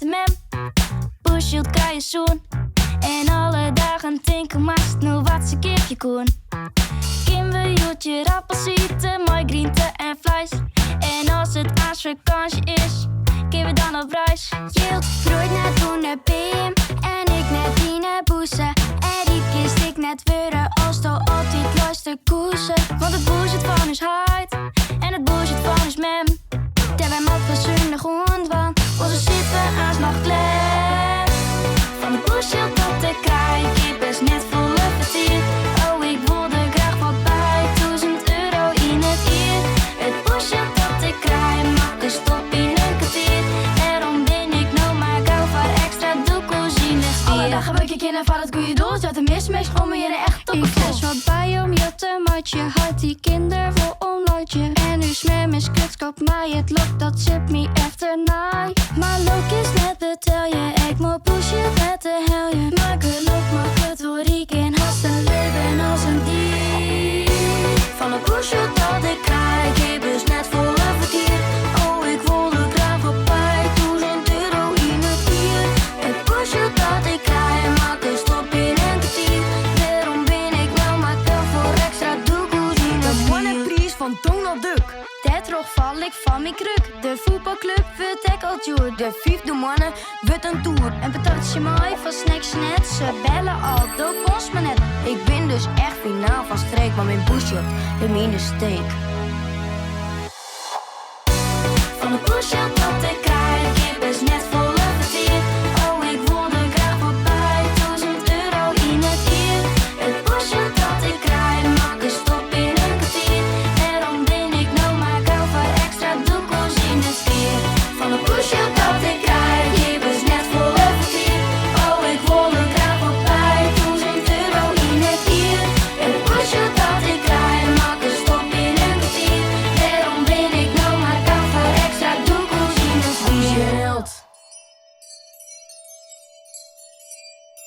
met de mem. Bushelt krijg je zoen. En alle dagen tinkel maakt nu wat ze keertje koen. Kim we joetje appelsieten, mooi groente en vlees. En als het aas vakantie is, kunnen we dan op reis. Jilt groeit net toen naar Pim en ik net die naar Boesen. En die kist ik net weer als de altijd luister koersen. Want het bullshit van is hard en het bullshit van is mem. Terwijl we op zonnig hond want onze zitten aans nog klem. Van de bullshit dat ik krijg, ik best net volle vertier. Oh, ik wilde graag wat bij, €1000 in het uur. Het bullshit dat ik krijg, mag een stop in een kwartier. Daarom ben ik nou maar gauw voor extra doekoes in het stier. alle dagen werk ik in en van het goede doel. Zet een mismatch om me in echt op. Ik fles wat bij om je te matje. Had die kinder voor omlaatje. En nu smem is kutskop mij. Het lukt dat zit me efter naai. Maar look is net betel je. Ik moet pushen met de helje. Maar geluk mag het voor ik in hasten leven als een dier. Van het pushen dat ik krijg. Ik is net volle verkeer. Oh, ik wilde graag wat bij. €1000 in het uur. Het pushen dat ik krijg. Maak een stop in een kwartier. Daarom ben ik nou maar wel voor extra doekoes in het De one-prijs van Donald Duck. Daardoor val ik van mijn kruk. De voetbalclub wordt tackelt joer. De vijfde mannen wordt een tour. En patatje mooi van snacks net. Ze bellen al, dat kost me net. Ik ben dus echt finaal van streek, maar mijn bullshit, de mine steek.